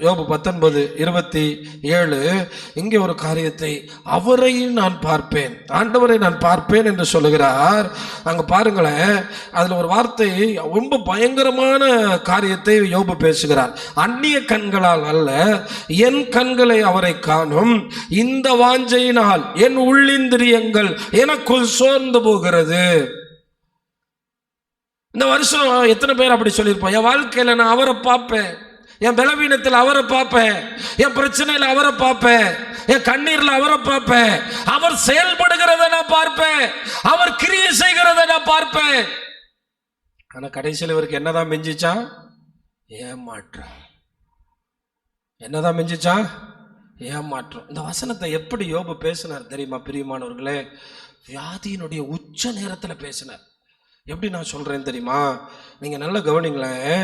யோபு 19:27 இங்கே ஒரு காரியத்தை, அவரை நான் பார்ப்பேன், ஆண்டவரை நான் பார்ப்பேன் என்று சொல்லுகிறார். அங்க பாருங்களேன், அதுல ஒரு வார்த்தை, ரொம்ப பயங்கரமான காரியத்தை யோபு பேசுகிறார். அந்நிய கண்களால் அல்ல, என் கண்களை அவரை காணும், இந்த வாஞ்சையினால் என் உள்ளிந்திரியங்கள் எனக்குள் சோர்ந்து போகிறது. இந்த வருஷம் எத்தனை பேர் அப்படி சொல்லியிருப்போம், என் வாழ்க்கையில நான் அவரை பார்ப்பேன், என் பலவீனத்தில் அவரை பார்ப்பேன், என் பிரச்சனையில் அவரை பார்ப்பேன், என் கண்ணீர்ல அவரை பார்ப்பேன், அவர் செயல்படுகிறத நான் பார்ப்பேன், அவர் கிரியை செய்கிறத நான் பார்ப்பேன். ஆனா கடைசியில் இவருக்கு என்னதான் மிஞ்சிச்சா? ஏமாற்றம். என்னதான் மிஞ்சிச்சா? ஏமாற்றம். இந்த வசனத்தை எப்படி யோபு பேசினார் தெரியுமா பிரியமானவர்களே? வியாதியினுடைய உச்ச நேரத்தில் பேசினார். எப்படி நான் சொல்றேன் தெரியுமா? நீங்க நல்லா கவனிங்களேன்.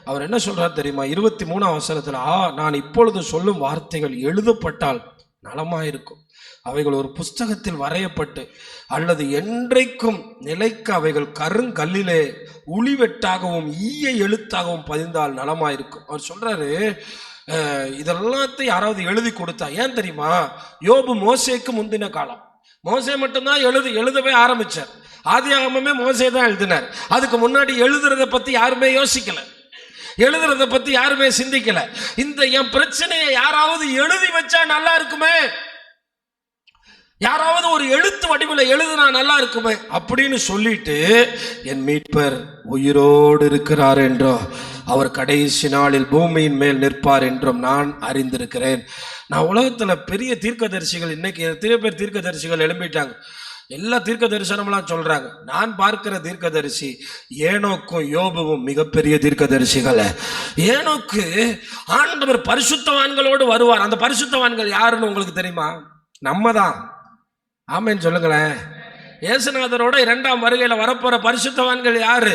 அவர் என்ன சொல்றார் தெரியுமா? 23ஆம் வசனத்துல, நான் இப்பொழுது சொல்லும் வார்த்தைகள் எழுதப்பட்டால் நலமாயிருக்கும், அவைகள் ஒரு புஸ்தகத்தில் வரையப்பட்டு அல்லது என்றைக்கும் நிலைக்க அவைகள் கருங்கல்லிலே உளிவெட்டாகவும் ஈய எழுத்தாகவும் பதிந்தால் நலமாயிருக்கும். அவர் சொல்றாரு, இதெல்லாத்தையும் யாராவது எழுதி கொடுத்தா. ஏன் தெரியுமா? யோபு மோசேக்கு முந்தின காலம். மோசே மட்டும்தான் எழுதவே ஆரம்பிச்சார். ஆதியாகமமே மோசே தான் எழுதினார். அதுக்கு முன்னாடி எழுதுறத பத்தி யாருமே யோசிக்கல, எழுதுறத பத்தி யாருமே சிந்திக்கல. இந்த என் பிரச்சனையை யாராவது எழுதி வச்சா நல்லா இருக்குமே, யாராவது ஒரு எழுத்து வடிவில் எழுதுனா நல்லா இருக்குமே அப்படின்னு சொல்லிட்டு, என் மீட்பர் உயிரோடு இருக்கிறார் என்றோ, அவர் கடைசி நாளில் பூமியின் மேல் நிற்பார் என்றும் நான் அறிந்திருக்கிறேன். நான் உலகத்துல பெரிய தீர்க்கதரிசிகள், இன்னைக்கு எத்தனை பேர் தீர்க்கதரிசிகள் எழும்பிட்டாங்க, எல்லா தீர்க்க தரிசனம்லாம் சொல்றாங்க. நான் பார்க்கிற தீர்க்கதரிசி ஏனோக்கும் யோபுவும் மிகப்பெரிய தீர்க்கதரிசிகள். ஏனோக்கு ஆண்டவர் பரிசுத்தவான்களோடு வருவார். அந்த பரிசுத்தவான்கள் யாருன்னு உங்களுக்கு தெரியுமா? நம்ம தான். ஆமென் சொல்லுங்களேன். இயேசுநாதரோட 2ஆம் வருகையில வரப்போற பரிசுத்தவான்கள் யாரு?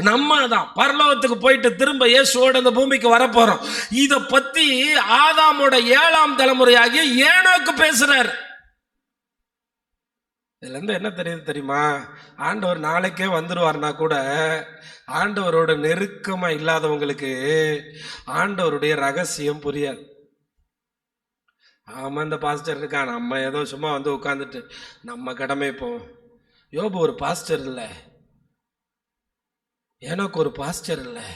நம்ம தான். பரலோகத்துக்கு போயிட்டு திரும்ப இயேசுவோட அந்த பூமிக்கு வரப்போறோம். இத பத்தி ஆதாமோட 7ஆம் தலைமுறையாகிய ஏனோக்கு பேசுறார். இதுல இருந்து என்ன தெரியுது தெரியுமா? ஆண்டவர் நாளைக்கே வந்துருவார்னா கூட ஆண்டவரோட நெருக்கமா இல்லாதவங்களுக்கு ஆண்டவருடைய ரகசியம் புரியாது. ஆமா, இந்த பாஸ்டர் இருக்கான், நம்ம ஏதோ சும்மா வந்து உட்கார்ந்துட்டு நம்ம கடமை போம். யோபு ஒரு பாஸ்டர் இல்லை, எனக்கு ஒரு பாஸ்டர் இல்லை.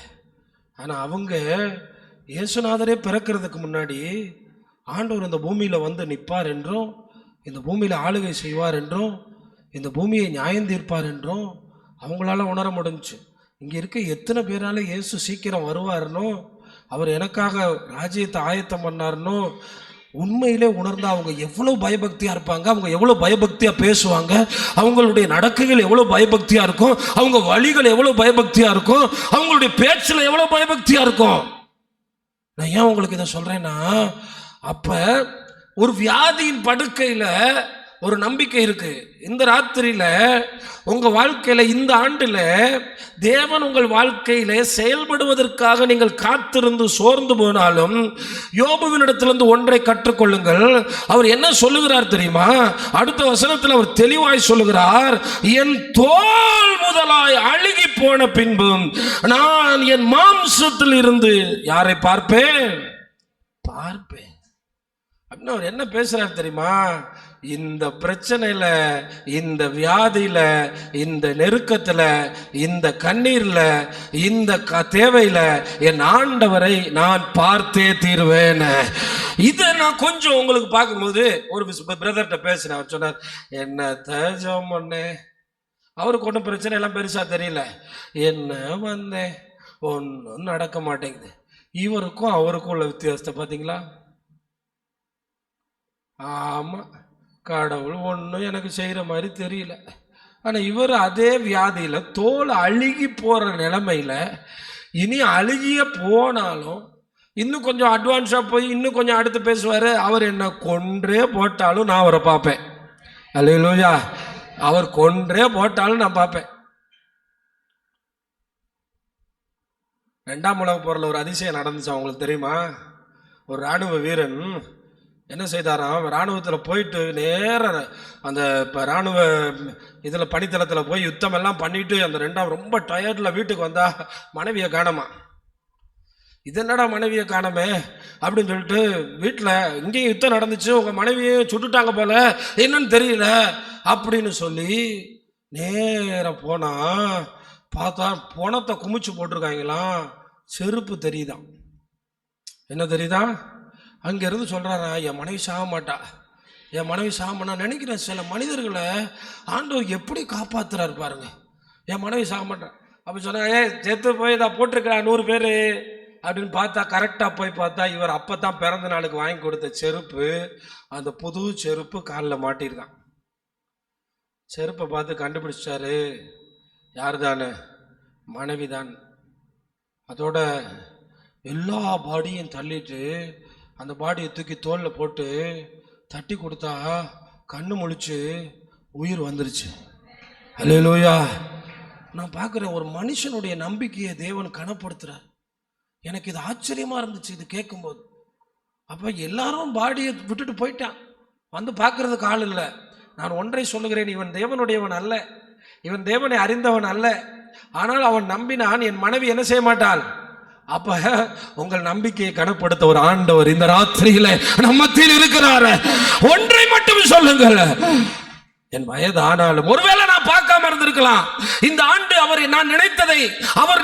ஆனா அவங்க இயேசுநாதரே பிறக்கிறதுக்கு முன்னாடி ஆண்டவர் இந்த பூமியில வந்து நிற்பார் என்றும், இந்த பூமியில ஆளுகை செய்வார் என்றும், இந்த பூமியை நியாயம் தீர்ப்பார் என்றும் அவங்களால உணர முடிஞ்சு. இங்க இருக்க எத்தனை பேரால இயேசு சீக்கிரம் வருவாருனோ, அவர் எனக்காக ராஜ்யத்தை ஆயத்தம் பண்ணாருனோ உண்மையிலே உணர்ந்தா அவங்க எவ்வளவு பயபக்தியா இருப்பாங்க, அவங்க எவ்வளவு பயபக்தியா பேசுவாங்க, அவங்களுடைய நடக்கைகள் எவ்வளவு பயபக்தியா இருக்கும், அவங்க வழிகள் எவ்வளவு பயபக்தியா இருக்கும், அவங்களுடைய பேச்சுல எவ்வளவு பயபக்தியா இருக்கும். நான் ஏன் உங்களுக்கு இதை சொல்றேன்னா, அப்ப ஒரு வியாதியின் படுக்கையில ஒரு நம்பிக்கை இருக்கு. இந்த ராத்திரியில உங்க வாழ்க்கையில, இந்த ஆண்டுல தேவன் உங்கள் வாழ்க்கையில செயல்படுவதற்காக நீங்கள் காத்திருந்து சோர்ந்து போனாலும் யோபுவினிடத்திலிருந்து ஒன்றை கற்றுக்கொள்ளுங்கள். அவர் என்ன சொல்லுகிறார் தெரியுமா? அடுத்த வசனத்தில் அவர் தெளிவாய் சொல்லுகிறார், என் தோல் முதலாய் அழுகி போன பின்பும் நான் என் மாம்சத்தில் இருந்து யாரை பார்ப்பேன்? பார்ப்பேன். அப்படின்னு அவர் என்ன பேசுறாரு தெரியுமா? இந்த பிரச்சனையில, இந்த வியாதியில, இந்த நெருக்கத்துல, இந்த கண்ணீர்ல, இந்த தேவையில என் ஆண்டவரை நான் பார்த்தே தீருவேன். இதை நான் கொஞ்சம் உங்களுக்கு பார்க்கும்போது ஒரு பிரதர்கிட்ட பேசினேன். அவர் சொன்னார், என்ன தேஜம் பண்ணே, அவருக்கு ஒன்றும் பிரச்சனை எல்லாம் பெருசா தெரியல, என்ன வந்தேன் ஒன்றும் நடக்க மாட்டேங்குது. இவருக்கும் அவருக்கும் உள்ள வித்தியாசத்தை பார்த்தீங்களா? ஆமா, கடவுள் ஒன்றும் எனக்கு செய்கிற மாதிரி தெரியல. ஆனால் இவர் அதே வியாதியில் தோல் அழுகி போகிற நிலைமையில், இனி அழுகிய போனாலும் இன்னும் கொஞ்சம் அட்வான்ஸாக போய் இன்னும் கொஞ்சம் அடுத்து பேசுவார். அவர் என்ன கொன்றே போட்டாலும் நான் அவரை பார்ப்பேன். அல்லேலூயா. அவர் கொன்றே போட்டாலும் நான் பார்ப்பேன். 2ஆம் உலகப் போரில் ஒரு அதிசயம் நடந்துச்சு, அவங்களுக்கு தெரியுமா? ஒரு இராணுவ வீரன் என்ன செய்தாராம், இராணுவத்தில் போயிட்டு நேர அந்த இப்போ இராணுவ இதில் பணித்தளத்தில் போய் யுத்தம் எல்லாம் பண்ணிட்டு அந்த 2ஆம் ரொம்ப டயர்டில் வீட்டுக்கு வந்தா மனைவியை காணமா. இது என்னடா மனைவியை காணமே அப்படின்னு சொல்லிட்டு வீட்டில் இங்கேயும் யுத்தம் நடந்துச்சு, உங்கள் மனைவியை சுட்டுட்டாங்க போல, என்னன்னு தெரியல அப்படின்னு சொல்லி நேராக போனா பார்த்தா பணத்தை குமிச்சு போட்டிருக்காங்களாம். செருப்பு தெரியுதான். என்ன தெரியுதா? அங்கேருந்து சொல்கிறாரா, என் மனைவி சாக மாட்டா, என் மனைவி சாக. நான் நினைக்கிறேன் சில மனிதர்களை ஆண்டவர் எப்படி காப்பாற்றுறாரு பாருங்க. என் மனைவி சாக மாட்டான் அப்படி சொன்னா, செத்து போய் இதை போட்டிருக்கிறா 100 பேர் அப்படின்னு பார்த்தா கரெக்டாக போய் பார்த்தா இவர் அப்போ தான் பிறந்த நாளுக்கு வாங்கி கொடுத்த செருப்பு, அந்த புது செருப்பு காலில் மாட்டியிருக்கான். செருப்பை பார்த்து கண்டுபிடிச்சாரு, யார் தானே? மனைவி தான். அதோட எல்லா பாடியும் தள்ளிட்டு அந்த பாடியை தூக்கி தோளில் போட்டு தட்டி கொடுத்தா கண்ணு முழிச்சு உயிர் வந்துருச்சு. அல்லேலூயா. நான் பார்க்குறேன், ஒரு மனுஷனுடைய நம்பிக்கையை தேவன் கனப்படுத்துறார். எனக்கு இது ஆச்சரியமாக இருந்துச்சு இது கேட்கும்போது. அப்போ எல்லாரும் பாடியை விட்டுட்டு போயிட்டான், வந்து பார்க்கறதுக்கு ஆள் இல்லை. நான் ஒன்றை சொல்லுகிறேன், இவன் தேவனுடையவன் அல்ல, இவன் தேவனை அறிந்தவன் அல்ல. ஆனால் அவன் நம்பினான், என் மனைவி என்ன செய்ய மாட்டாள். அப்ப உங்கள் நம்பிக்கையை கனப்படுத்த ஒரு ஆண்டவர் இந்த ராத்திரியில நம்மத்தில் இருக்கிறார். ஒன்றை மட்டும் சொல்லுங்கள், என் வயது ஆனாலும் ஒருவேளை நான் பார்க்காம இருந்திருக்கலாம், இந்த ஆண்டு அவர்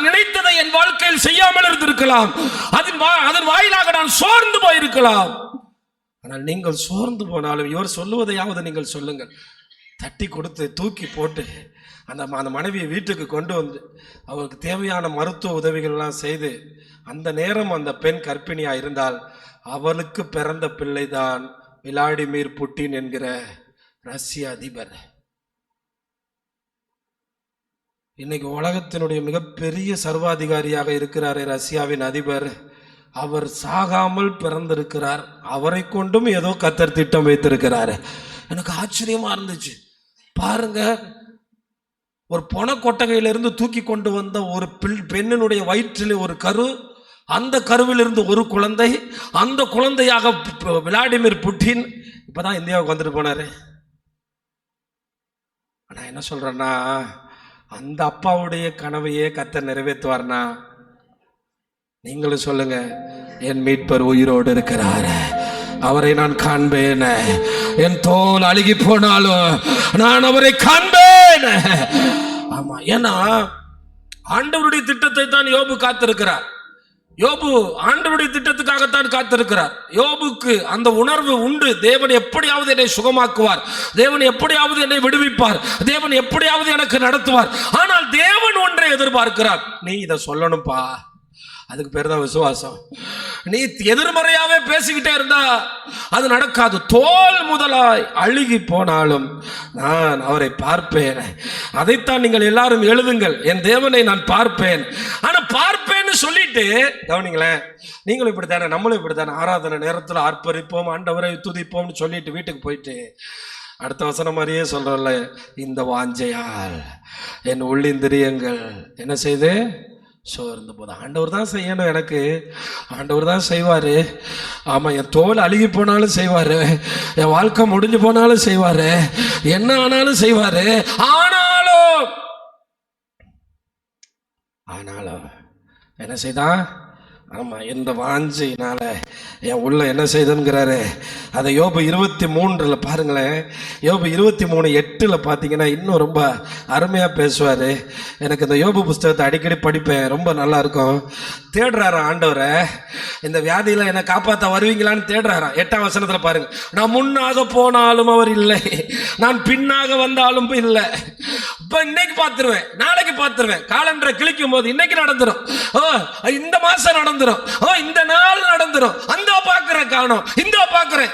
நினைத்ததை என் வாழ்க்கையில் செய்யாமல் இருந்திருக்கலாம், அதன் வாயிலாக நான் சோர்ந்து போயிருக்கலாம். ஆனால் நீங்கள் சோர்ந்து போனாலும் இவர் சொல்லுவதையாவது நீங்கள் சொல்லுங்கள். தட்டி கொடுத்து தூக்கி போட்டு அந்த மனைவியை வீட்டுக்கு கொண்டு வந்து அவருக்கு தேவையான மருத்துவ உதவிகள்லாம் செய்து, அந்த நேரம் அந்த பெண் கர்ப்பிணியாக இருந்தால் அவளுக்கு பிறந்த பிள்ளைதான் விளாடிமிர் புட்டின் என்கிற ரஷ்ய அதிபர். இன்னைக்கு உலகத்தினுடைய மிகப்பெரிய சர்வாதிகாரியாக இருக்கிறார் ரஷ்யாவின் அதிபர். அவர் சாகாமல் பிறந்திருக்கிறார். அவரை கொண்டும் ஏதோ கர்த்தர் திட்டம் வைத்திருக்கிறார். எனக்கு ஆச்சரியமா இருந்துச்சு. பாருங்க, ஒரு பொண கொட்டகையிலிருந்து தூக்கி கொண்டு வந்த ஒரு பெண்ணினுடைய வயிற்றில் ஒரு கரு, அந்த கருவிலிருந்து ஒரு குழந்தை, அந்த குழந்தையாக விளாடிமிர் புட்டின் இப்பதான் இந்தியாவுக்கு வந்துட்டு போனாரு. நான் என்ன சொல்றேன்னா, அந்த அப்பாவுடைய கனவையே கர்த்தர் நிறைவேற்றுவார்னா நீங்களும் சொல்லுங்க, என் மீட்பர் உயிரோடு இருக்கிறார், அவரை நான் காண்பேன், என் தோல் அழுகி போனாலும் நான் அவரை காண்பேன். ஆமா, ஏன்னா ஆண்டவருடைய திட்டத்தை தான் யோபு காத்திருக்கிறார். யோபு ஆண்டவருடைய திட்டத்துக்காகத்தான் காத்திருக்கிறார். யோபுக்கு அந்த உணர்வு உண்டு, தேவன் எப்படியாவது என்னை சுகமாக்குவார், தேவன் எப்படியாவது என்னை விடுவிப்பார், தேவன் எப்படியாவது எனக்கு நடத்துவார். ஆனால் தேவன் ஒன்றை எதிர்பார்க்கிறார், நீ இதை சொல்லணும்பா. அதுக்கு பேர் தான் விசுவாசம். நீ எதிர்மறையாவே பேசிக்கிட்டே இருந்தா அது நடக்காது. தோல் முதலாய் அழுகி போனாலும் நான் அவரை பார்ப்பேன். அதைத்தான் நீங்கள் எல்லாரும் எழுதுங்கள், என் தேவனை நான் பார்ப்பேன். ஆனா பார்ப்பேன்னு சொல்லிட்டு கவனிங்களேன், நீங்களும் இப்படித்தானே, நம்மளும் இப்படித்தானே. ஆராதனை நேரத்தில் ஆர்ப்பரிப்போம், ஆண்டவரை துதிப்போம்னு சொல்லிட்டு வீட்டுக்கு போயிட்டு அடுத்த வசனம் மாதிரியே சொல்றல, இந்த வாஞ்சையால் என் உள்ளிந்திரியங்கள் என்ன செய்து சோர்ந்து போது. ஆண்டவர் தான் செய்யணும், எனக்கு ஆண்டவர் தான் செய்வாரு. ஆமா, என் தோல் அழுகி போனாலும் செய்வாரு, என் வாழ்க்கை முடிஞ்சு போனாலும் செய்வாரு, என்ன ஆனாலும் செய்வாரு. ஆனாலும் என்ன செய்தான்? ஆமா, இந்த வாஞ்சினால என் உள்ள என்ன செய்தங்கிறாரு. அதை யோபு 23 பாருங்களேன். யோபு 23:8 பார்த்தீங்கன்னா இன்னும் ரொம்ப அருமையா பேசுவாரு. எனக்கு இந்த யோபு புஸ்தகத்தை அடிக்கடி படிப்பேன், ரொம்ப நல்லா இருக்கும். தேடுறாரா ஆண்டவரை, இந்த வியாதியில என்னை காப்பாற்ற வருவீங்களான்னு தேடுறாரா. 8ஆம் வசனத்துல பாருங்க, நான் முன்னாக போனாலும் அவர் இல்லை, நான் பின்னாக வந்தாலும் இல்லை. இப்ப இன்னைக்கு பார்த்துருவேன், நாளைக்கு பார்த்துருவேன். காலண்டரை கிழிக்கும் போது இன்னைக்கு நடந்துரும், இந்த மாசம் நடந்துரும், இந்த நாள் நடந்துரும். அந்த பார்க்கிறேன் காணோம், இந்த பார்க்கிறேன்,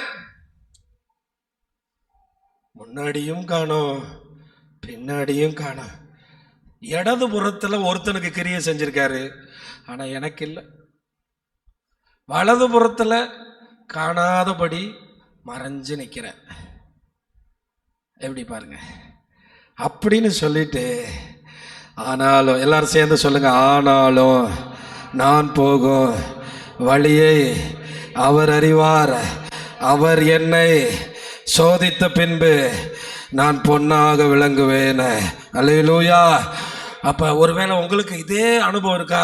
முன்னாடியும் காணோம் பின்னாடியும் காணோம். இடது புறத்துல ஒருத்தனுக்கு கிரியை செஞ்சிருக்காரு, ஆனா எனக்கு இல்லை. வலது புறத்துல காணாதபடி மறைஞ்சு நிக்கிறேன். எப்படி பாருங்க அப்படின்னு சொல்லிட்டு, ஆனாலும் எல்லாரும் சேர்ந்து சொல்லுங்க, ஆனாலும் நான் போகும் வழியை அவர் அறிவார், அவர் என்னை சோதித்த பின்பு நான் பொன்னாக விளங்குவேன். அல்லேலூயா. அப்ப ஒருவேளை உங்களுக்கு இதே அனுபவம் இருக்கா?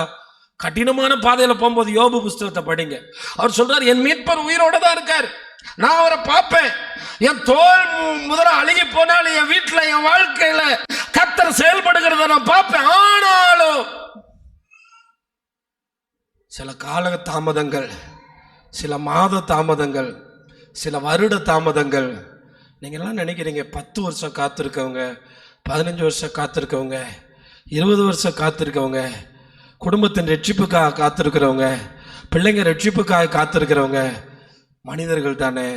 கடினமான பாதையில போகும்போது யோபு புஸ்தகத்தை படிங்க. அவர் சொல்றாரு, என் மீட்பர் உயிரோட தான் இருக்கார், நான் அவரை பார்ப்பேன். என் தோல் முதல்ல அழுகி போனாலும் என் வீட்டுல என் வாழ்க்கையில கர்த்தர் செயல்படுகிறத நான் பார்ப்பேன். ஆனாலும் சில கால தாமதங்கள், சில மாத தாமதங்கள், சில வருட தாமதங்கள். நீங்க எல்லாம் நினைக்கிறீங்க 10 வருஷம் காத்திருக்கவங்க, 15 வருஷம் காத்திருக்கவங்க, 20 வருஷம் காத்திருக்கவங்க, குடும்பத்தின் ரட்சிப்புக்காக காத்திருக்கிறவங்க, பிள்ளைங்க ரட்சிப்புக்காக காத்திருக்கிறவங்க மனிதர்கள் தானே,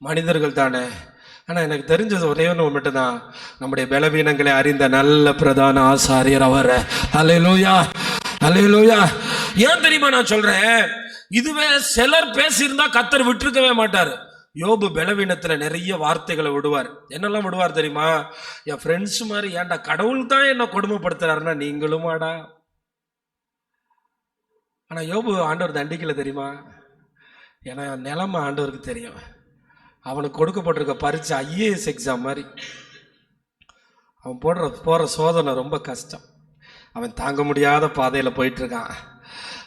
மனிதர்கள் தானே. ஆனால் எனக்கு தெரிஞ்சது ஒரே ஒன்று மட்டும்தான், நம்முடைய பலவீனங்களை அறிந்த நல்ல பிரதான ஆசாரியர் அவர். அல்லேலூயா, அல்லேலூயா. ஏன் தெரியுமா நான் சொல்றேன்? இதுவே சிலர் பேசியிருந்தா கர்த்தர் விட்டுருக்கவே மாட்டார். யோபு பலவீனத்துல நிறைய வார்த்தைகளை விடுவார். என்னெல்லாம் விடுவார் தெரியுமா? என் ஃப்ரெண்ட்ஸ் மாதிரி, ஏன்டா கடவுள் தான் என்ன கொடுமைப்படுத்துறாருன்னா நீங்களும் ஆடா. ஆனா யோபு ஆண்டவர் தண்டிக்கல தெரியுமா? ஏன்னா நிலைமை ஆண்டவருக்கு தெரியும். அவனுக்கு கொடுக்கப்பட்டிருக்க பரீட்சை IAS எக்ஸாம் மாதிரி. அவன் போற சோதனை ரொம்ப கஷ்டம். அவன் தாங்க முடியாத பாதையில போயிட்டு இருக்கான்.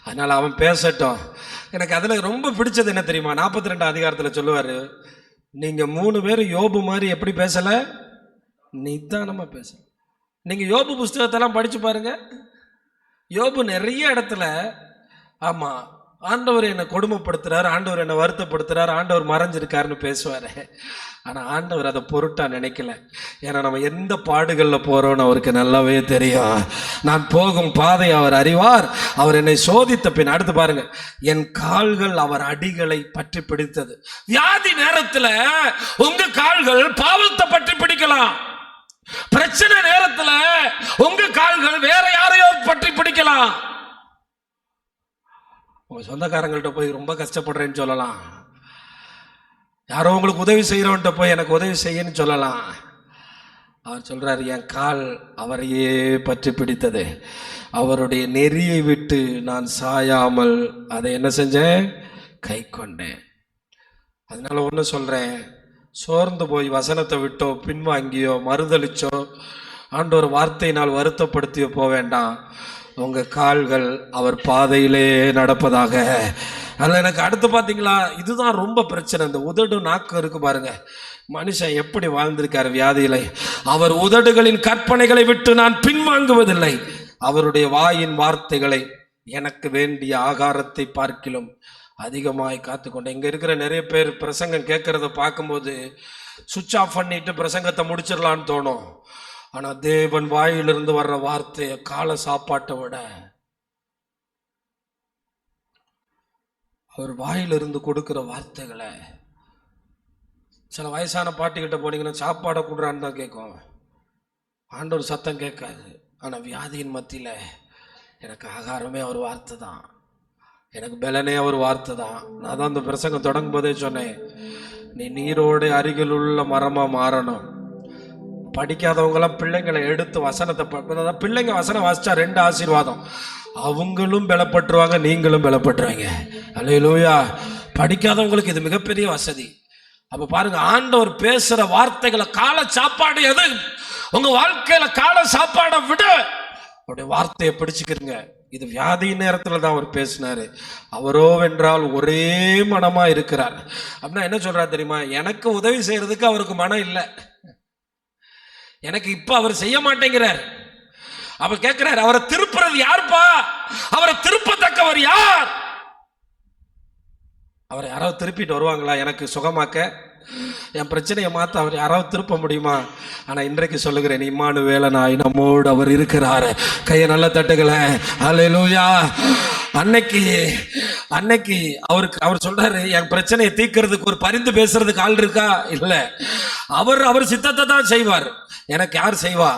அதனால அவன் பேசட்டும். எனக்கு அதுல ரொம்ப பிடிச்சது என்ன தெரியுமா? 42 அதிகாரத்துல சொல்லுவாரு, நீங்க 3 பேர் யோபு மாதிரி எப்படி பேசல, நிதானமா பேச. நீங்க யோபு புஸ்தகத்தெல்லாம் படிச்சு பாருங்க. யோபு நிறைய இடத்துல, ஆமா ஆண்டவர் என்னை கொடுமைப்படுத்துறாரு, ஆண்டவர் என்னை வருத்தப்படுத்துறாரு, ஆண்டவர் மறைஞ்சிருக்காருன்னு பேசுவாரு. ஆனா ஆண்டவர் அதை பொருட்டா நினைக்கல. ஏன்னா நம்ம எந்த பாடுகள்ல போறோம்னு அவருக்கு நல்லாவே தெரியும். நான் போகும் பாதை அவர் அறிவார், அவர் என்னை சோதித்த பின். அடுத்து பாருங்க, என் கால்கள் அவர் அடிகளை பற்றி பிடித்தது. வியாதி நேரத்துல உங்க கால்கள் பாவத்தை பற்றி பிடிக்கலாம். பிரச்சனை நேரத்துல உங்க கால்கள் வேற யாரையோ பற்றி பிடிக்கலாம். உங்க சொந்தக்காரங்கள்ட்ட போய் ரொம்ப கஷ்டப்படுறேன்னு சொல்லலாம். யாரோ உங்களுக்கு உதவி செய்யறவன்ட்ட போய் எனக்கு உதவி செய்யன்னு சொல்லலாம். அவர் சொல்றாரு, என் கால் அவரையே பற்றி பிடித்தது, அவருடைய நெறியை விட்டு நான் சாயாமல் அதை என்ன செஞ்சேன், கை கொண்டேன். அதனால ஒன்று சொல்றேன், சோர்ந்து போய் வசனத்தை விட்டோ பின்வாங்கியோ மறுதளிச்சோ ஆண்டவர் வார்த்தையினால் வருத்தப்படுத்தியோ போக வேண்டாம். உங்க கால்கள் அவர் பாதையிலே நடப்பதாக. அதில் எனக்கு அடுத்து பார்த்தீங்களா, இதுதான் ரொம்ப பிரச்சனை. இந்த உதடு நாக்கு இருக்கு பாருங்க, மனுஷன் எப்படி வாழ்ந்திருக்காரு வியாதியில. அவர் உதடுகளின் கற்பனைகளை விட்டு நான் பின்வாங்குவதில்லை, அவருடைய வாயின் வார்த்தைகளை எனக்கு வேண்டிய ஆகாரத்தை பார்க்கிலும் அதிகமாய் காத்துக்கொண்டேன். இங்க இருக்கிற நிறைய பேர் பிரசங்கம் கேட்கறத பார்க்கும்போது சுவிட்ச் ஆஃப் பண்ணிட்டு பிரசங்கத்தை முடிச்சிடலான்னு தோணும். ஆனா தேவன் வாயிலிருந்து வர்ற வார்த்தையை கால சாப்பாட்டை விட அவர் வாயிலிருந்து கொடுக்கிற வார்த்தைகளை, சில வயசான பாட்டிக்கிட்ட போனீங்கன்னா சாப்பாடை கொடுறான்னு தான் கேட்கும், ஆண்டவர் சத்தம் கேட்காது. ஆனா வியாதியின் மத்தியில எனக்கு ஆகாரமே அவர் வார்த்தை தான், எனக்கு பலனே அவர் வார்த்தை தான். நான் தான் இந்த பிரசங்கம் தொடங்கும் போதே சொன்னேன், நீ நீரோட அருகில் உள்ள மரமா மாறணும். படிக்காதவங்களாம் பிள்ளைங்களை எடுத்து வசனத்தை, பிள்ளைங்க வசனம் வாசிச்சா 2 ஆசீர்வாதம், அவங்களும் பலப்பட்டுருவாங்க, நீங்களும் பலப்பட்டுருவாங்க. அல்லேலூயா. படிக்காதவங்களுக்கு இது மிகப்பெரிய வசதி. அப்ப பாருங்க, ஆண்டவர் பேசுற வார்த்தைகளை, கால சாப்பாடு எது உங்க வாழ்க்கையில, கால சாப்பாடை விட அவருடைய வார்த்தையை பிடிச்சுக்கிறீங்க. இது வியாதி நேரத்துல தான் அவர் பேசினாரு. அவரோ வென்றால் ஒரே மனமா இருக்கிறார். அப்படின்னா என்ன சொல்றாரு தெரியுமா? எனக்கு உதவி செய்யறதுக்கு அவருக்கு மனம் இல்லை, எனக்கு இப்ப அவர் செய்ய மாட்டேங்கிறார். அவர் கேட்கிறார், அவரை திருப்புறது யாருப்பா, அவரை திருப்பத்தக்கவர் யார்? அவரை யாராவது திருப்பிட்டு வருவாங்களா எனக்கு சுகமாக்க, என் பிரச்சனையை மாத்த அவர் யாராவது திருப்ப முடியுமா? ஆனா இன்றைக்கு சொல்லுகிறேன், இம்மானுவேலனாய் நம்மோடு அவர் இருக்கிறார். கையை நல்ல தட்டுகளே. அல்லேலூயா. அன்னைக்கு அவர் சொல்றாரு, என் பிரச்சனையை தீர்க்கிறதுக்கு ஒரு பரிந்து பேசுறதுக்கு ஆள் இருக்கா? இல்ல, அவர் சித்தத்தை தான் செய்வார். எனக்கு யார் செய்வா?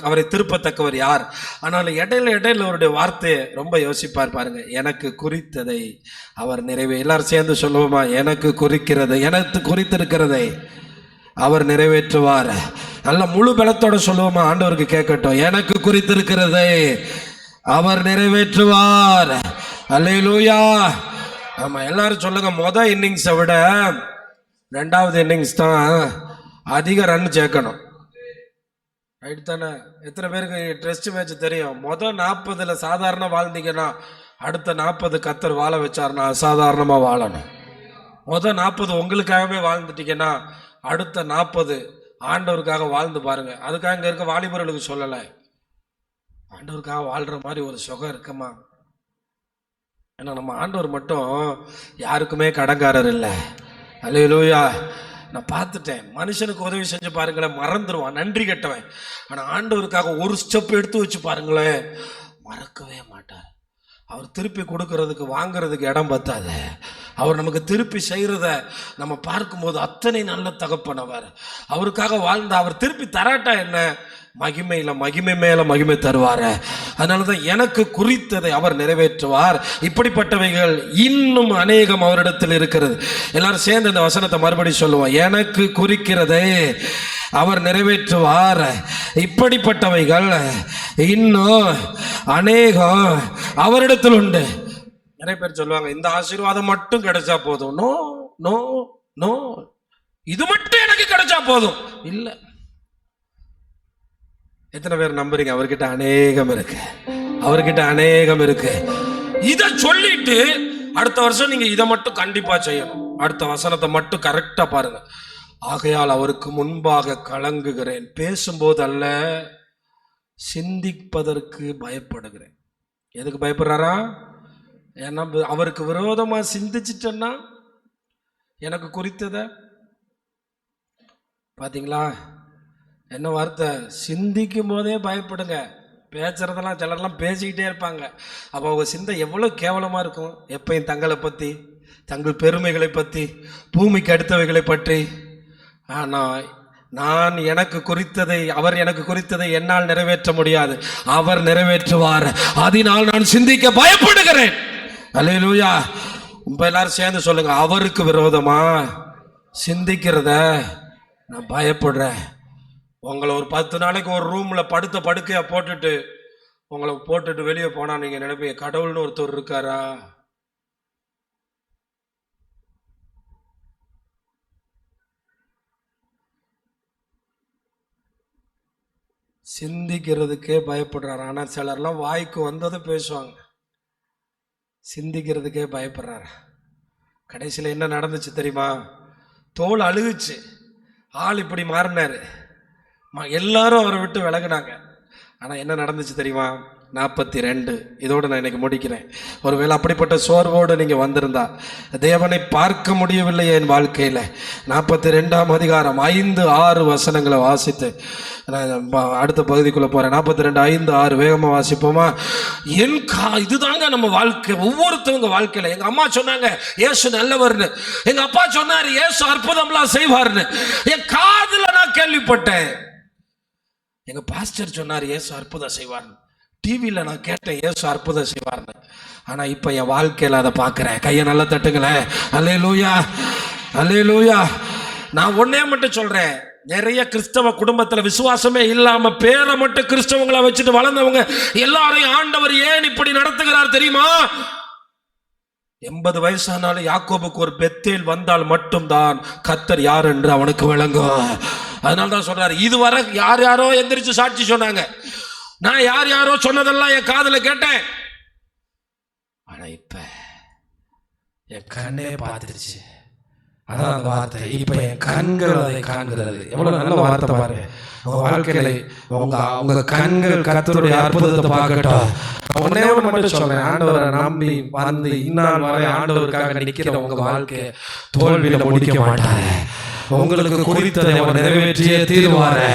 அவரை திருப்பத்தக்கவர் யார்? ஆனாலும் இடையில அவருடைய வார்த்தையை ரொம்ப யோசிப்பார் பாருங்க. எனக்கு குறித்ததை அவர் எல்லாரும் சேர்ந்து சொல்லுவோமா? எனக்கு குறித்திருக்கிறதை அவர் நிறைவேற்றுவார். நல்ல முழு பலத்தோட சொல்லுவோமா? ஆண்டவருக்கு கேட்கட்டும், எனக்கு குறித்திருக்கிறதை அவர் நிறைவேற்றுவார். அல்லேலூயா. ஆமா, எல்லாரும் சொல்லுங்க, முதல் இன்னிங்ஸை விட 2வது இன்னிங்ஸ் தான் அதிக ரன் சேர்க்கணும். ரைட் தானே? எத்தனை பேருக்கு டெஸ்ட் மேட்ச் தெரியும்? மொதல் 40 சாதாரண வாழ்ந்தீங்கன்னா அடுத்த 40 கத்தர் வாழ வச்சாருன்னா அசாதாரணமாக வாழணும். மொதல் 40 உங்களுக்காகவே வாழ்ந்துட்டீங்கன்னா அடுத்த 40 ஆண்டவருக்காக வாழ்ந்து பாருங்க. அதுக்காக இங்கே இருக்க வாலிபர்களுக்கு சொல்லலை, ஆண்டவருக்காக வாழ்கிற மாதிரி ஒரு சுகம் இருக்குமா? ஏன்னா நம்ம ஆண்டவர் மட்டும் யாருக்குமே கடங்காரர் இல்லை. அல்லேலூயா. நான் பார்த்துட்டேன், மனுஷனுக்கு உதவி செஞ்சு பாருங்களேன் மறந்துடுவான், நன்றி கெட்டவன். ஆனால் ஆண்டவருக்காக ஒரு ஸ்டெப் எடுத்து வச்சு பாருங்களேன், மறக்கவே மாட்டார். அவர் திருப்பி கொடுக்கறதுக்கு வாங்கிறதுக்கு இடம் பத்தாது. அவர் நமக்கு திருப்பி செய்கிறத நம்ம பார்க்கும்போது அத்தனை நல்ல தகப்பனவர். அவருக்காக வாழ்ந்த அவர் திருப்பி தராட்டா என்ன, மகிமையில் மகிமை மேல மகிமை தருவார். அதனால தான் எனக்கு குறித்ததை அவர் நிறைவேற்றுவார். இப்படிப்பட்டவைகள் இன்னும் அநேகம் அவரிடத்தில் இருக்கிறது. எல்லாரும் சேர்ந்து இந்த வசனத்தை மறுபடி சொல்லுவோம். எனக்கு குறிக்கிறதை அவர் நிறைவேற்றுவார், இப்படிப்பட்டவைகள் இன்னும் அநேகம் அவரிடத்தில் உண்டு. நிறைய பேர் சொல்லுவாங்க, இந்த ஆசீர்வாதம் மட்டும் கிடைச்சா போதும். நோ நோ நோ, இது மட்டும் எனக்கு கிடைச்சா போதும் இல்லை. எத்தனை பேர் நம்புறீங்க? அவர்கிட்ட அநேகம் இருக்கு, அவர்கிட்ட அநேகம் இருக்கு. இதை சொல்லிட்டு அடுத்த வருஷம் நீங்க இதை மட்டும் கண்டிப்பா செய்யணும். அடுத்த வசனத்தை மட்டும் கரெக்டா பாருங்க. ஆகையால் அவருக்கு முன்பாக கலங்குகிறேன், பேசும்போது அல்ல சிந்திப்பதற்கு பயப்படுகிறேன். எதுக்கு பயப்படுறாரா? ஏன்னா அவருக்கு விரோதமா சிந்திச்சிட்டேன்னா எனக்கு குறித்ததை பாத்தீங்களா? என்ன வார்த்தை? சிந்திக்கும் போதே பயப்படுங்க. பேசுறதெல்லாம் சிலர்லாம் பேசிக்கிட்டே இருப்பாங்க. அப்போ அவங்க சிந்தை எவ்வளோ கேவலமாக இருக்கும். எப்பயும் தங்களை பற்றி, தங்கள் பெருமைகளை பற்றி, பூமிக்கு அடுத்தவைகளை பற்றி. ஆனால் நான் எனக்கு குறித்ததை, அவர் எனக்கு குறித்ததை என்னால் நிறைவேற்ற முடியாது, அவர் நிறைவேற்றுவார். அதனால் நான் சிந்திக்க பயப்படுகிறேன். அல்லேலூயா. இப்போ எல்லாரும் சேர்ந்து சொல்லுங்க, அவருக்கு விரோதமா சிந்திக்கிறத நான் பயப்படுறேன். உங்களை ஒரு 10 நாளைக்கு ஒரு ரூம்ல படுத்த படுக்கையா போட்டுட்டு உங்களை போட்டுட்டு வெளியே போனா நீங்க நினைப்பீங்க, கடவுள்னு ஒருத்தர் இருக்காரா? சிந்திக்கிறதுக்கே பயப்படுறாரு. ஆனா சிலர்லாம் வாய்க்கு வந்ததை பேசுவாங்க, சிந்திக்கிறதுக்கே பயப்படுறாரு. கடைசியில் என்ன நடந்துச்சு தெரியுமா? தோல் அழுகுச்சு, ஆள் இப்படி மாறினாரு, எல்லாரும் அவரை விட்டு விலகுனாங்க. ஆனால் என்ன நடந்துச்சு தெரியுமா? 42. இதோடு நான் இன்னைக்கு முடிக்கிறேன். ஒருவேளை அப்படிப்பட்ட சோர்வோடு நீங்கள் வந்திருந்தா, தேவனை பார்க்க முடியவில்லை என் வாழ்க்கையில், 42ஆம் அதிகாரம் 5-6 வசனங்களை வாசித்து நான் அடுத்த பகுதிக்குள்ளே போகிறேன். 42, 5, 6 வேகமாக வாசிப்போமா? இதுதாங்க நம்ம வாழ்க்கை, ஒவ்வொருத்தவங்க வாழ்க்கையில். எங்கள் அம்மா சொன்னாங்க இயேசு நல்லவர்னு, எங்கள் அப்பா சொன்னார் இயேசு அற்புதம்லாம் செய்வார்னு. என் காதில் நான் கேள்விப்பட்டேன். எங்க பாஸ்டர் சொன்னார் இயேசு அற்புதம் செய்வார்னு, டிவியில் நான் கேட்டேன் இயேசு அற்புதம் செய்வார்னு. ஆனா இப்ப என் வாழ்க்கையில் அதை பார்க்கிறேன். கையை நல்லா தட்டுங்களேன். அல்லேலூயா, அல்லேலூயா. நான் ஒன்னே மட்டும் சொல்றேன், நிறைய கிறிஸ்தவ குடும்பத்தில் விசுவாசமே இல்லாம பேரை மட்டும் கிறிஸ்தவங்களை வச்சுட்டு வளர்ந்தவங்க எல்லாரையும் ஆண்டவர் ஏன் இப்படி நடத்துகிறார் தெரியுமா? 80 வயசானாலும் யாக்கோபுக்கு ஒரு பெத்தேல் வந்தால் மட்டும்தான் கர்த்தர் யார் என்று அவனுக்கு விளங்கும். அதனால தான் சொல்றாரு, இதுவரை யார் யாரோ எந்திரிச்சு சாட்சி சொன்னாங்க, நான் யார் யாரோ சொன்னதெல்லாம் என் காதுல கேட்டேன், ஆனா இப்ப என் கண்ணே பார்த்துருச்சு. அதான் அந்த வார்த்தை, இப்ப என் கண்கள் அதை காண்கிறது. எவ்வளவு நல்ல வார்த்தை பாருங்க. உங்க வாழ்க்கையில உங்க கண்கள் கர்த்தருடைய அற்புதத்தை பார்க்கட்டும். ஒன்னே ஒன்று மட்டும் சொல்றேன், ஆண்டவரை நம்பி வந்து இந்நாள் வரை ஆண்டவருக்காக நிற்கிற உங்க வாழ்க்கை தோல்வியில முடிக்க மாட்டாரு. உங்களுக்கு குறித்ததை அவர் நிறைவேற்றியே தீருவாரு.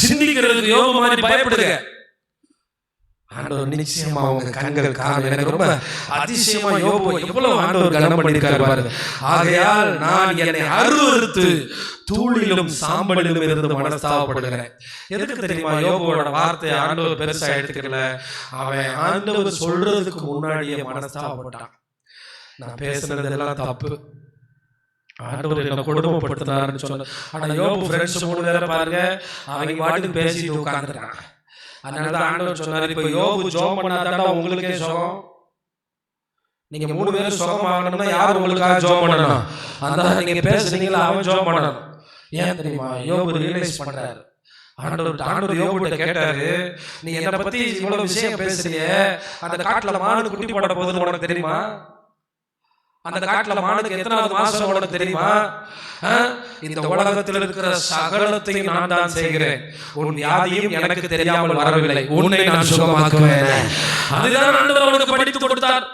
சிந்திக்கிறதுக்கு யோபு மாதிரி பயப்படுங்க, ஆண்டவர் நிச்சயமா உங்க கண்கள் காணும். எனக்கு ரொம்ப அதிசயமா யோபு எவ்வளவு ஆண்டவர் கனம் பண்ணியிருக்காரு பாருங்க. ஆகையால் நான் என்னை அருவருத்து தூளிலும் சாம்பலிலும் இருந்து மனஸ்தாபப்படுகிறேன். எதுக்கு தெரியுமா? யோபுவோட வார்த்தை ஆண்டவர் பெருசா எடுத்துக்கல, அவன் ஆண்டவர் சொல்றதுக்கு முன்னாடியே மனஸ்தாபப்பட்டான். நான் பேசுனது எல்லாம் தப்பு, ஆண்டவர் என்ன கொடுமைப்படுத்தினாருன்னு சொன்ன. ஆனா யோபு ஃப்ரெண்ட்ஸ் 3 பேரை பாருங்க, அவங்க வாட்டுக்கு பேசிட்டு உட்கார்ந்துட்டாங்க. அதனாலதான் ஆண்டவர் சொன்னாரு, இப்ப யோபு ஜெபம் பண்ணாதாண்டா உங்களுக்கே சுகம். நீங்க 3 பேரும் சுகம் ஆகணும்னா யார் உங்களுக்காக ஜெபம் பண்ணணும்? அந்த நீங்க பேசுறீங்களா அவன் ஜெபம் பண்ணணும். ஏன் தெரியுமா? யோபு ரியலைஸ் பண்றாரு, ஆண்டவர் யோபுட்ட கேட்டாரு, நீ என்னை பத்தி இவ்வளவு விஷயம் பேசுறியே, அந்த காட்டுல மானு குட்டி போட போகுதுன்னு உனக்கு தெரியுமா? அந்த காட்டுல மானுக்கு எத்தனாவது மாசம் உனக்கு தெரியுமா? இந்த உலகத்தில் இருக்கிற சகலத்தையும் நான் தான் செய்கிறேன், உன் வியாதியும் எனக்கு தெரியாமல் வரவில்லை, உன்னை நான் சுகமாக்குவேன். அதுதான் ஆண்டவர் அவனுக்கு படித்து கொடுத்தார்.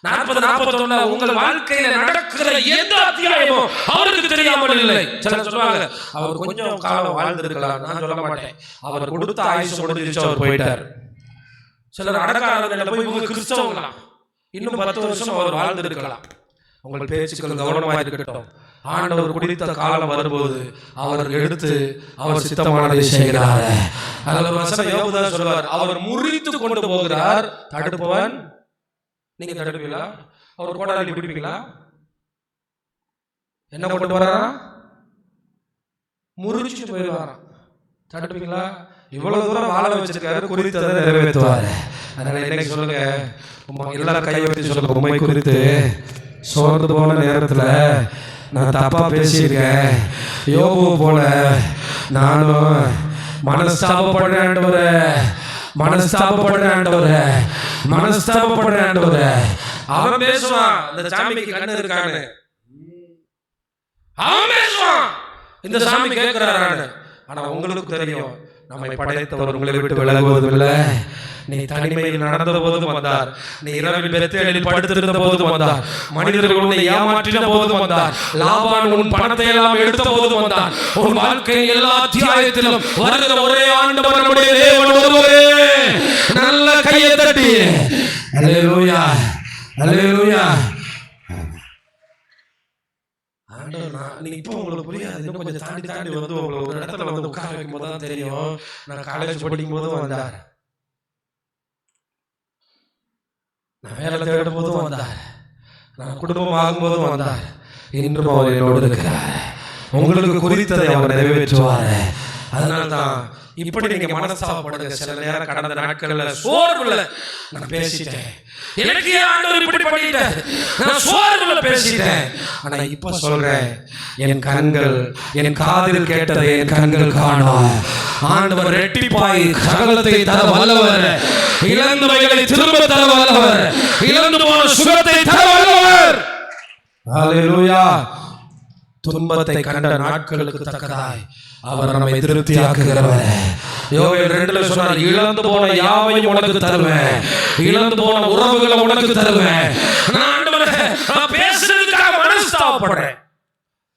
40-41 உங்கள் வாழ்க்கையில நடக்கிற எந்த அத்தியாயமும் அவருக்கு தெரியாமல் இல்லை. சிலர் சொல்லுவாங்க, அவர் கொஞ்சம் காலம் வாழ்ந்திருக்கலாம். நான் சொல்ல மாட்டேன், அவர் கொடுத்த ஆயுசு முடிஞ்சிருச்சு, அவர் போயிட்டார். சிலர் அடக்காரங்களை போய் இவங்க கிறிஸ்தவங்களாம், இன்னும் 10 வருஷம் அவர் வாழ்ந்திருக்கலாம். உங்கள் பேச்சுக்கள் கவனமாக இருக்கட்டும். ஆண்டவர் குடித்த காலம் வரும்போது அவர் எடுத்து அவர் சித்தமானதை செய்கிறார். அதில் ஒரு வசனம் யோபு தான் சொல்வார், அவர் முறித்து கொண்டு போகிறார், தடுப்பவன். நீங்க தடுப்பீங்களா? அவர் கோடாலி பிடிப்பீங்களா? என்ன கொண்டு போறாரா? முறிச்சுட்டு போயிடுவாராம். தடுப்பீங்களா? இவ்வளவு தூரம் வாழ வச்சிருக்காரு, குறித்ததை நிறைவேற்றுவாரு. அதனால இன்னைக்கு சொல்லுங்க, எல்லாரும் கையை வச்சு சொல்லுங்க, உண்மை குறித்து சோர்ந்து போன நேரத்துல நான் தப்பா பேசியிருக்கேன், யோபு போல நானும் மனஸ்தாபப்படுறேன் ஆண்டவரே, மனஸ்தாபப்படுறேன் ஆண்டவரே, மனஸ்தாபப்படுறேன் ஆண்டவரே. அவன் பேசுவான், இந்த சாமிக்கு கண்ணு இருக்கான்னு. அவன் பேசுவான், இந்த சாமி கேட்கிறாரான்னு. ஆனா உங்களுக்கு தெரியும், நம்மை படைத்தவர் உங்களை விட்டு விலகுவதில்லை. நீ தனிமையில் நடந்த போதும் வந்தார், நீ இரவில் பெத்தேலில் படுத்திருந்த போதும் வந்தார், மனிதர்கள் உன்னை ஏமாற்றின போதும் வந்தார், லாபான் உன் பணத்தை எல்லாம் எடுத்த போதும் வந்தார். உன் வாழ்க்கையின் எல்லா அத்தியாயத்திலும் வருகிற ஒரே ஆண்டவர் நம்முடைய தேவன் ஒருவரே. நல்ல கையை தட்டி அல்லேலூயா, அல்லேலூயா. நீங்க இப்போ உங்களுக்கு புரியாது, இன்னும் கொஞ்சம் தாண்டி தாண்டி வந்து உங்களுக்கு ஒரு இடத்துல வந்து உட்கார வைக்கும் போது தான் தெரியும். நான் காலேஜ் படிக்கும் போதும் வந்தார், நான் வேலை தேடும் போதும் வந்தார், நான் குடும்பம் ஆகும் போதும் வந்தார், இன்றும் அவர் என்னோடு இருக்கிறார். உங்களுக்கு குறித்ததை அவர் நிறைவேற்றுவார். அதனால்தான் இப்படி நீங்க மனஸ்தாபப்படுங்க. சில நேரம் கடந்த நாட்கள்ல சோர்வுல நான் பேசிட்டேன், எனக்கு ஆண்டவர் இப்படி பண்ணிட்டார், நான் சோர்வுல பேசிட்டேன். ஆனா இப்ப சொல்றேன், என் கண்கள், என் காதில் கேட்டதை என் கண்கள் காணும். ஆண்டவர் ரெட்டிப்பாய் சகலத்தை தர வல்லவர், இழந்தவைகளை திரும்ப தர வல்லவர், இழந்து போன சுகத்தை தர வல்லவர். ஹல்லேலூயா. துன்பத்தை கண்ட நாட்களுக்கு தக்கதாய் அவர் நம்மை திருப்தியாக்குகிறவர். யோவேல் 2ல சொன்னார், இழந்து போன யாவையும் உனக்கு தருவேன், இழந்து போன உறவுகளை உனக்கு தருவேன். நான் ஆண்டவரே, நான் பேசுறதுக்காக மனஸ்தாபப்படுறேன்,